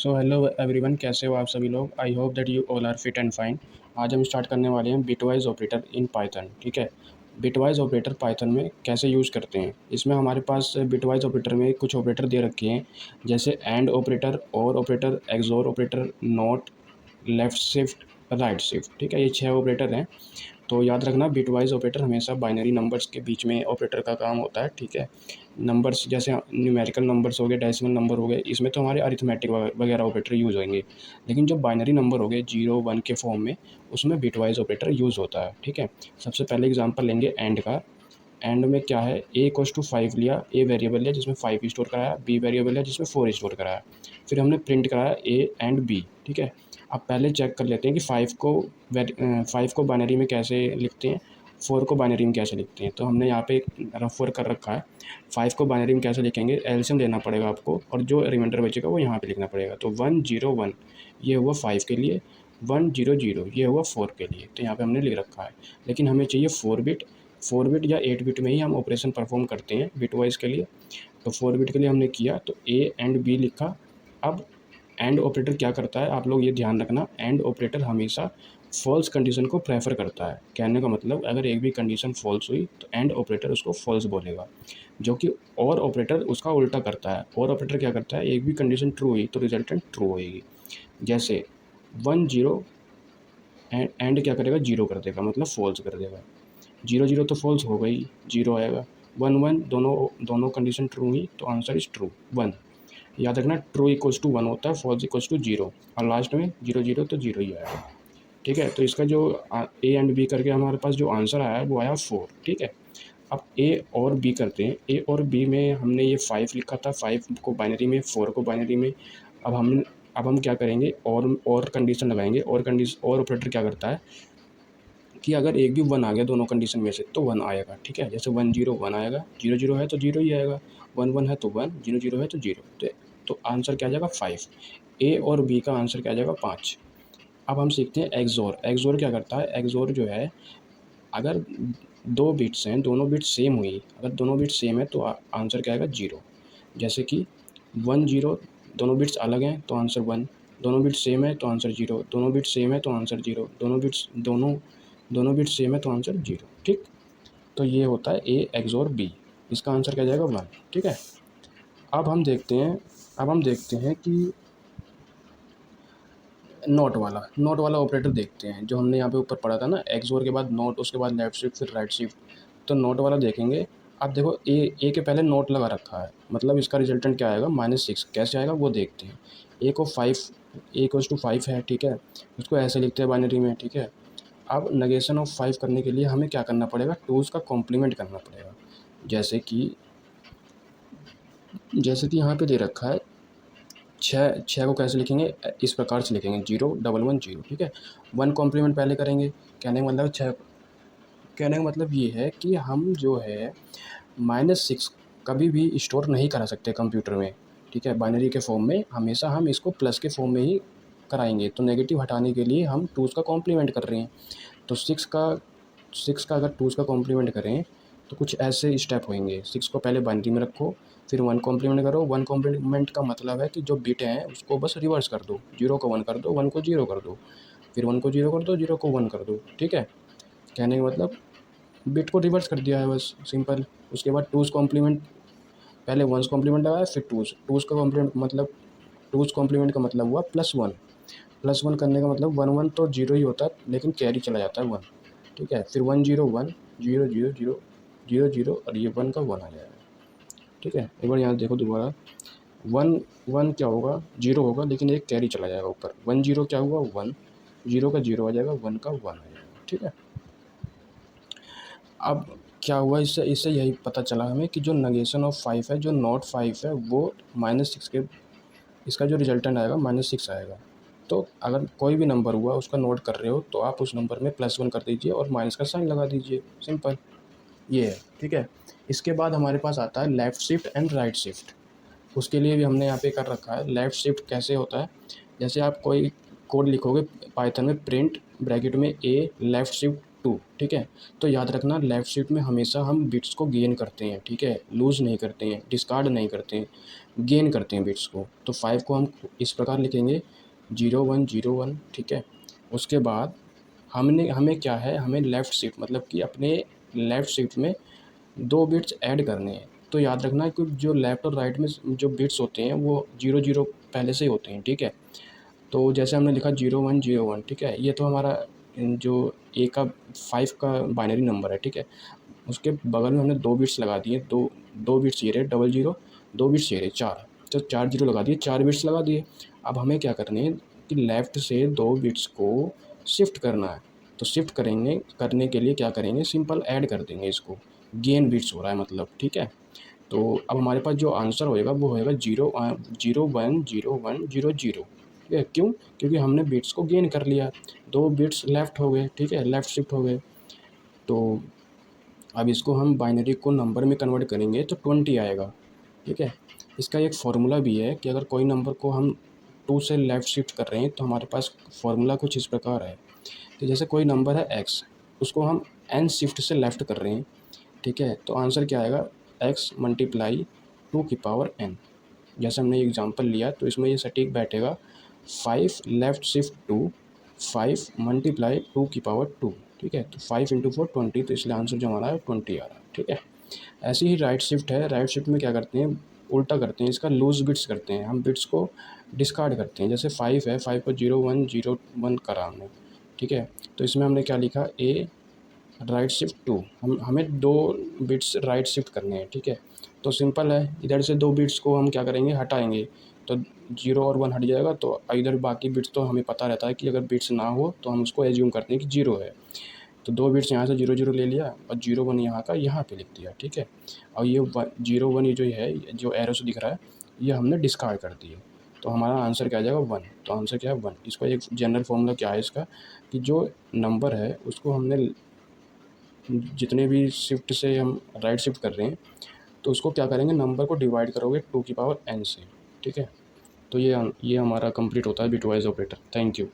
So hello everyone, कैसे हो आप सभी लोग। I hope that you all are fit and fine. आज हम स्टार्ट करने वाले हैं बिटवाइज ऑपरेटर इन पाइथन। ठीक है, बिटवाइज ऑपरेटर पाइथन में कैसे यूज़ करते हैं। इसमें हमारे पास बिटवाइज ऑपरेटर में कुछ ऑपरेटर दे रखे हैं, जैसे and operator, or operator, XOR operator, not, left shift, right shift. ठीक है, ये 6 ऑपरेटर हैं। तो याद रखना, बिटवाइज़ ऑपरेटर हमेशा बाइनरी नंबर्स के बीच में ऑपरेटर का काम होता है। ठीक है, नंबर्स जैसे न्यूमेरिकल नंबर्स हो गए, डेसिमल नंबर हो गए, इसमें तो हमारे अरिथमेटिक वगैरह ऑपरेटर यूज़ होंगे। लेकिन जो बाइनरी नंबर हो गए 0 1 के फॉर्म में, उसमें बिटवाइज़ ऑपरेटर यूज़ होता है। ठीक है, सबसे पहले एग्जांपल लेंगे एंड का। एंड में क्या है, ए इक्वल्स टू 5 लिया, ए वेरिएबल लिया जिसमें 5 स्टोर कराया, बी वेरिएबल लिया जिसमें 4 स्टोर कराया, फिर हमने प्रिंट कराया ए एंड बी। ठीक है, अब पहले चेक कर लेते हैं कि 5 को बाइनरी में कैसे लिखते हैं, 4 को बाइनरी में कैसे लिखते हैं। तो हमने यहाँ पे एक रफ वर्क कर रखा है। 5 को बाइनरी में कैसे लिखेंगे, एलसीएम लेना पड़ेगा आपको, और जो रिमाइंडर बचेगा वो यहाँ पे लिखना पड़ेगा। तो 1 0 1 ये हुआ 5 के लिए, 1 0 0 ये हुआ 4 के लिए। तो यहाँ पे हमने लिख रखा है। लेकिन हमें चाहिए 4 बिट या 8 बिट में ही हम ऑपरेशन परफॉर्म करते हैं बिटवाइज़ के लिए। तो 4 बिट के लिए हमने किया, तो ए एंड बी लिखा। अब एंड ऑपरेटर क्या करता है, आप लोग ये ध्यान रखना, एंड ऑपरेटर हमेशा फॉल्स कंडीशन को प्रेफर करता है। कहने का मतलब, अगर एक भी कंडीशन फॉल्स हुई तो एंड ऑपरेटर उसको फॉल्स बोलेगा, जो कि और ऑपरेटर उसका उल्टा करता है। और ऑपरेटर क्या करता है, एक भी कंडीशन ट्रू हुई तो रिजल्टेंट ट्रू होएगी। जैसे 1 0, एंड क्या करेगा, जीरो कर देगा, मतलब फॉल्स कर देगा। 0 0 तो फॉल्स हो गई, जीरो आएगा। 1 1 दोनों दोनों कंडीशन ट्रू हुई तो आंसर इज ट्रू 1। याद रखना, ट्रू इक्वल्स टू 1 होता है, फॉल्स इक्वल्स टू 0, और लास्ट में 0 0 तो 0 ही आएगा। ठीक है, तो इसका जो ए एंड बी करके हमारे पास जो आंसर आया है वो आया 4। ठीक है, अब ए और बी करते हैं। ए और बी में हमने ये 5 लिखा था, 5 को बाइनरी में, 4 को बाइनरी में। अब हम क्या करेंगे, और कंडीशन लगाएंगे। और ऑपरेटर क्या करता है कि अगर एक भी 1 आ गया दोनों कंडीशन में से तो 1 आएगा। ठीक है, जैसे 1 0 1 आएगा, 0 0 है तो 0 ही आएगा, 1 1 है तो 1, 0 0 है तो 0। तो आंसर क्या आ जाएगा, 5। ए और बी का आंसर क्या आ जाएगा, 5। अब हम सीखते हैं एक्सोर। एक्सोर क्या करता है, एक्सोर जो है, अगर 2 बिट्स हैं, दोनों बिट्स सेम हुई, अगर दोनों बिट्स सेम है तो आंसर क्या आएगा, 0। जैसे कि 1 0, दोनों बिट्स अलग हैं तो आंसर 1, दोनों बिट्स सेम है तो आंसर 0, दोनों बिट्स सेम है तो आंसर 0, दोनों बिट्स सेम है तो आंसर 0। ठीक, तो ये होता है ए एक्सोर बी। इसका आंसर क्या जाएगा, 1। ठीक है, अब हम देखते हैं कि नोट वाला ऑपरेटर देखते हैं, जो हमने यहाँ पे ऊपर पढ़ा था ना, एक्सोर के बाद नोट, उसके बाद लेफ्ट शिफ्ट, फिर राइट शिफ्ट। तो नोट वाला देखेंगे। अब देखो, ए के पहले नोट लगा रखा है, मतलब इसका रिजल्टेंट क्या आएगा, -6। कैसे आएगा वो देखते हैं। ए को 5, ए इक्वल्स टू 5 है। ठीक है, उसको ऐसे लिखते हैं बाइनरी में। ठीक है, अब नेगेशन ऑफ 5 करने के लिए हमें क्या करना पड़ेगा, 2 उसका कॉम्प्लीमेंट करना पड़ेगा। जैसे कि यहाँ पे दे रखा है, 6 को कैसे लिखेंगे, इस प्रकार से लिखेंगे, 0 1 1 0। ठीक है, 1 कॉम्प्लीमेंट पहले करेंगे। कहने का मतलब ये है कि हम जो है -6 कभी भी स्टोर नहीं करा सकते कंप्यूटर में। ठीक है, बाइनरी के फॉर्म में हमेशा हम इसको प्लस के फॉर्म में ही कराएंगे। तो नेगेटिव हटाने के लिए हम 2 का कॉम्प्लीमेंट कर रहे हैं। तो 6 का अगर 2 का कॉम्प्लीमेंट करें तो कुछ ऐसे स्टेप होंगे। 6 को पहले बाइनरी में रखो, फिर 1 कॉम्प्लीमेंट करो। 1 कॉम्प्लीमेंट का मतलब है कि जो बिट है उसको बस रिवर्स कर दो, 0 को 1 कर दो, 1 को 0 कर दो, फिर 1 को 0 कर दो, 0 को 1 कर दो। ठीक है, कहने का मतलब बिट को रिवर्स कर दिया है, बस सिंपल। उसके बाद 2's कॉम्प्लीमेंट, पहले 1's कॉम्प्लीमेंट लगाया, फिर 2's का कॉम्प्लीमेंट, मतलब 2's कॉम्प्लीमेंट का मतलब हुआ +1। +1 करने का मतलब 1 1 तो 0 ही होता है, लेकिन कैरी चला जाता है 1। ठीक है, फिर 1 0 1 0 0 0 0 0, और ये 1 का 1 आ जाएगा। ठीक है, एक बार यहाँ देखो दोबारा, 1 1 क्या होगा, 0 होगा, लेकिन एक कैरी चला जाएगा ऊपर। 1 0 क्या हुआ, 1, 0 का 0 आ जाएगा, 1 का 1 आ जाएगा। ठीक है, अब क्या हुआ, इससे इससे यही पता चला हमें कि जो नेगेशन ऑफ 5 है, जो नॉट 5 है, वो -6 के, इसका जो रिजल्टेंट आएगा -6 आएगा। तो अगर कोई भी नंबर हुआ उसका नोट कर रहे हो तो आप उस नंबर में +1 कर दीजिए और माइनस का साइन लगा दीजिए, सिंपल ये है। ठीक है, इसके बाद हमारे पास आता है left shift and right shift. उसके लिए भी हमने यहाँ पे कर रखा है। लेफ़्ट शिफ्ट कैसे होता है, जैसे आप कोई कोड लिखोगे पाइथन में, प्रिंट ब्रैकेट में ए लेफ़्ट शिफ्ट 2, ठीक है। तो याद रखना लेफ़्ट शिफ्ट में हमेशा हम बिट्स को गेन करते हैं, ठीक है, लूज़ नहीं करते हैं, डिस्कार्ड नहीं करते हैं, गेन करते हैं बिट्स को। तो 5 को हम इस प्रकार लिखेंगे 0 1 0 1, ठीक है। उसके बाद हमें क्या है, हमें लेफ़्ट शिफ्ट मतलब कि अपने लेफ़्ट शिफ्ट में 2 बिट्स ऐड करने हैं। तो याद रखना कि जो लेफ़्ट और राइट में जो बिट्स होते हैं वो 0 0 पहले से ही होते हैं, ठीक है। तो जैसे हमने लिखा 0 1 0 1, ठीक है, ये तो हमारा जो ए का 5 का बाइनरी नंबर है, ठीक है। उसके बगल में हमने 2 बिट्स लगा दिए, 2 बिट्स ये रहे डबल 0, 2 बिट्स ये रहे 4, तो 4 0 लगा दिए, 4 बिट्स लगा दिए। अब हमें क्या करने है कि लेफ़्ट से 2 बिट्स को शिफ्ट करना है। तो शिफ्ट करने के लिए क्या करेंगे, सिंपल ऐड कर देंगे इसको, गेन बिट्स हो रहा है मतलब, ठीक है। तो अब हमारे पास जो आंसर होएगा वो होएगा 0 0 1 0 1 0 0, ठीक है। क्यों? क्योंकि हमने बिट्स को गेन कर लिया, 2 बिट्स लेफ़्ट हो गए, ठीक है, लेफ़्ट शिफ्ट हो गए। तो अब इसको हम बाइनरी को नंबर में कन्वर्ट करेंगे तो 20 आएगा, ठीक है। इसका एक फ़ॉर्मूला भी है कि अगर कोई नंबर को हम 2 से लेफ़्ट शिफ्ट कर रहे हैं तो हमारे पास फ़ॉर्मूला कुछ इस प्रकार है कि जैसे कोई नंबर है x, उसको हम n शिफ्ट से लेफ़्ट कर रहे हैं, ठीक है। तो आंसर क्या आएगा, x मल्टीप्लाई 2 की पावर n। जैसे हमने एग्जांपल लिया तो इसमें ये सटीक बैठेगा, 5 लेफ़्ट शिफ्ट 2, 5 मल्टीप्लाई 2 की पावर 2, ठीक है। तो 5 इंटू 4 20, तो इसलिए आंसर जो हमारा है 20 आ रहा है, ठीक है। ऐसे ही राइट शिफ्ट है, राइट शिफ्ट में क्या करते हैं, उल्टा करते हैं, इसका लूज़ बिट्स करते हैं, हम बिट्स को डिस्कार्ड करते हैं। जैसे 5 है, 5 को 0 1 0 1 करा हमने, ठीक है। तो इसमें हमने क्या लिखा, ए राइट शिफ्ट 2, हमें 2 बिट्स राइट शिफ्ट करने हैं, ठीक है। तो सिंपल है, इधर से 2 बिट्स को हम क्या करेंगे, हटाएंगे, तो 0 और 1 हट जाएगा। तो इधर बाकी बिट्स तो हमें पता रहता है कि अगर बिट्स ना हो तो हम उसको एज्यूम करते हैं कि 0 है। तो 2 बिट्स यहाँ से 0 0 ले लिया और 0 1 यहाँ का यहाँ पे लिख दिया, ठीक है। और ये 0 1 ये जो है, जो एरो से दिख रहा है, ये हमने डिस्कार्ड कर दिए। तो हमारा आंसर क्या आ जाएगा, 1। तो आंसर क्या है, 1। इसका एक जनरल फॉर्मूला क्या है इसका, कि जो नंबर है उसको हमने जितने भी शिफ्ट से हम राइट शिफ्ट कर रहे हैं तो उसको क्या करेंगे, नंबर को डिवाइड करोगे 2 की पावर n से, ठीक है। तो ये हमारा कंप्लीट होता है बिटवाइज़ ऑपरेटर। Thank you.